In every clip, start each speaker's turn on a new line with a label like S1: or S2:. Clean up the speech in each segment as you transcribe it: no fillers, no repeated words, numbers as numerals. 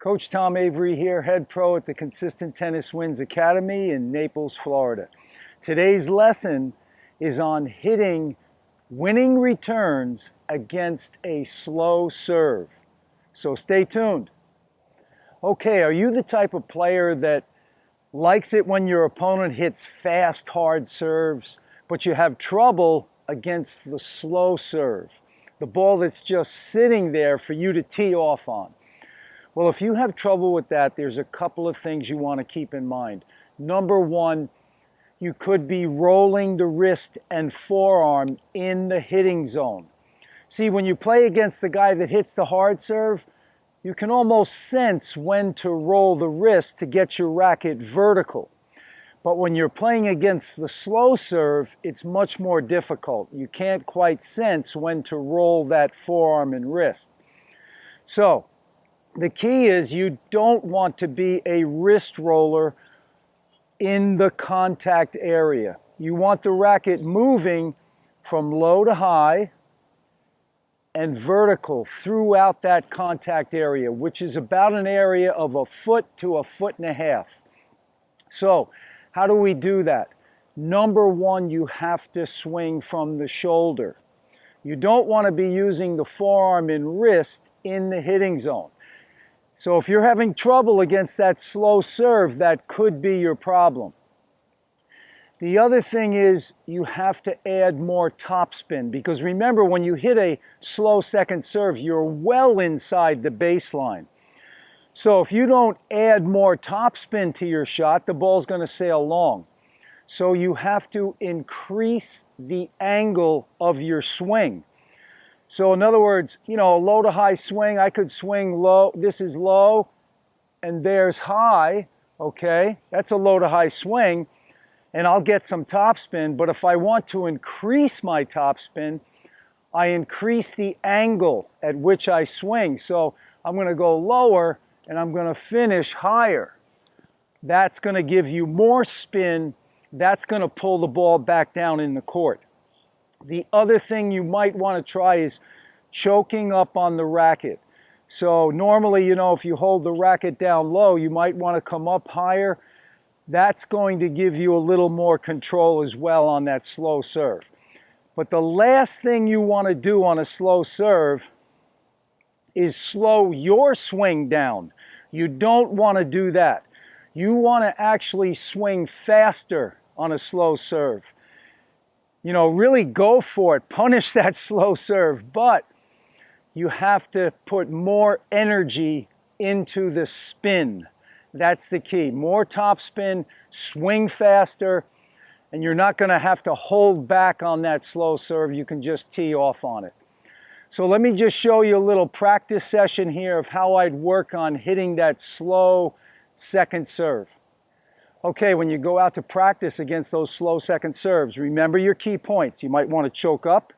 S1: Coach Tom Avery here, head pro at the Consistent Tennis Wins Academy in Naples, Florida. Today's lesson is on hitting winning returns against a slow serve. So stay tuned. Okay, are you the type of player that likes it when your opponent hits fast, hard serves, but you have trouble against the slow serve, the ball that's just sitting there for you to tee off on? Well, if you have trouble with that, there's a couple of things you want to keep in mind. Number one, you could be rolling the wrist and forearm in the hitting zone. See, when you play against the guy that hits the hard serve, you can almost sense when to roll the wrist to get your racket vertical. But when you're playing against the slow serve, it's much more difficult. You can't quite sense when to roll that forearm and wrist. So, the key is you don't want to be a wrist roller in the contact area. You want the racket moving from low to high and vertical throughout that contact area, which is about an area of a foot to a foot and a half. So, how do we do that? Number one, you have to swing from the shoulder. You don't want to be using the forearm and wrist in the hitting zone. So if you're having trouble against that slow serve, that could be your problem. The other thing is you have to add more topspin, because remember, when you hit a slow second serve, you're well inside the baseline. So if you don't add more topspin to your shot, the ball's going to sail long. So you have to increase the angle of your swing. So in other words, a low to high swing, I could swing low, this is low, and there's high, okay? That's a low to high swing, and I'll get some topspin, but if I want to increase my topspin, I increase the angle at which I swing. So I'm going to go lower, and I'm going to finish higher. That's going to give you more spin. That's going to pull the ball back down in the court. The other thing you might want to try is choking up on the racket. So normally, if you hold the racket down low, you might want to come up higher. That's going to give you a little more control as well on that slow serve. But the last thing you want to do on a slow serve is slow your swing down. You don't want to do that. You want to actually swing faster on a slow serve. Really go for it, punish that slow serve, but you have to put more energy into the spin. That's the key. More topspin, swing faster, and you're not going to have to hold back on that slow serve. You can just tee off on it. So let me just show you a little practice session here of how I'd work on hitting that slow second serve. Okay, when you go out to practice against those slow second serves, remember your key points. You might want to choke up.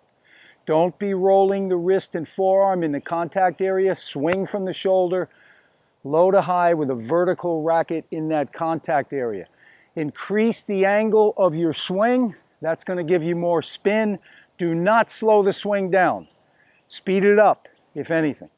S1: Don't be rolling the wrist and forearm in the contact area. Swing from the shoulder, low to high with a vertical racket in that contact area. Increase the angle of your swing. That's going to give you more spin. Do not slow the swing down. Speed it up, if anything.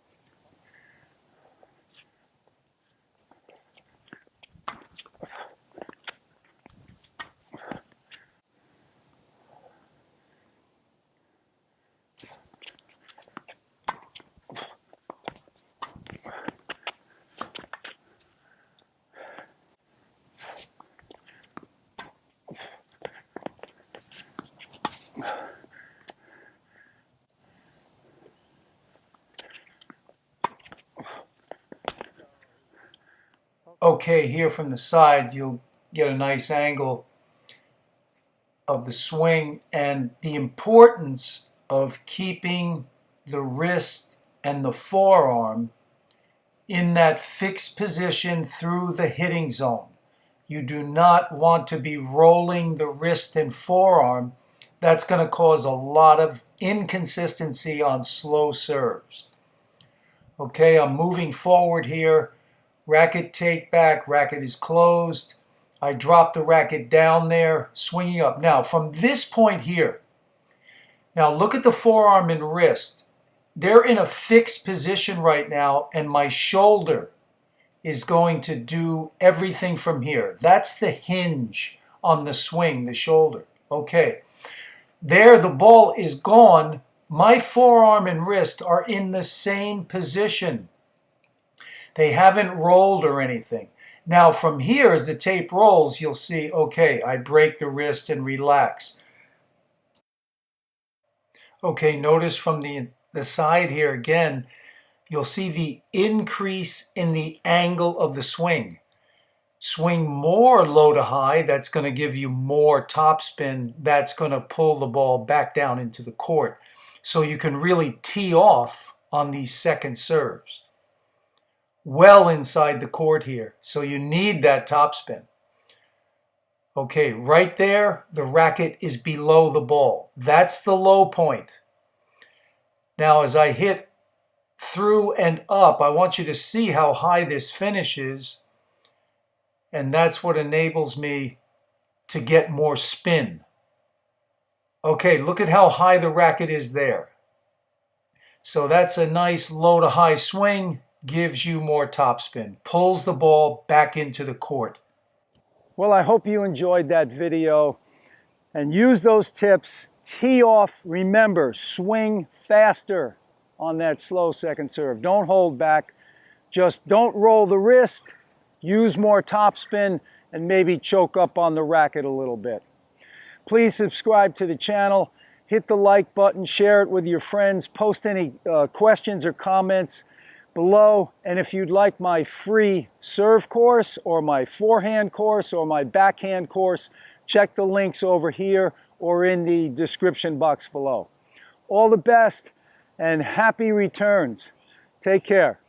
S1: Okay, here from the side, you'll get a nice angle of the swing and the importance of keeping the wrist and the forearm in that fixed position through the hitting zone. You do not want to be rolling the wrist and forearm. That's going to cause a lot of inconsistency on slow serves. Okay, I'm moving forward here. Racket take back, racket is closed. I drop the racket down there, swinging up. Now, from this point here, now look at the forearm and wrist. They're in a fixed position right now, and my shoulder
S2: is going to do everything from here. That's the hinge on the swing, the shoulder. Okay, there the ball is gone. My forearm and wrist are in the same position. They haven't rolled or anything. Now from here, as the tape rolls, you'll see, okay, I break the wrist and relax. Okay, notice from the side here again, you'll see the increase in the angle of the swing. Swing more low to high, that's going to give you more topspin. That's going to pull the ball back down into the court. So you can really tee off on these second serves. Well inside the court here. So you need that topspin. Okay, right there, the racket is below the ball. That's the low point. Now as I hit through and up, I want you to see how high this finishes. And that's what enables me to get more spin. Okay, look at how high the racket is there. So that's a nice low to high swing, gives you more topspin, pulls the ball back into the court.
S1: Well, I hope you enjoyed that video and use those tips. Tee off, remember, swing faster on that slow second serve. Don't hold back. Just don't roll the wrist. Use more topspin and maybe choke up on the racket a little bit. Please subscribe to the channel. Hit the like button. Share it with your friends. Post any questions or comments below. And if you'd like my free serve course or my forehand course or my backhand course, check the links over here or in the description box below. All the best and happy returns. Take care.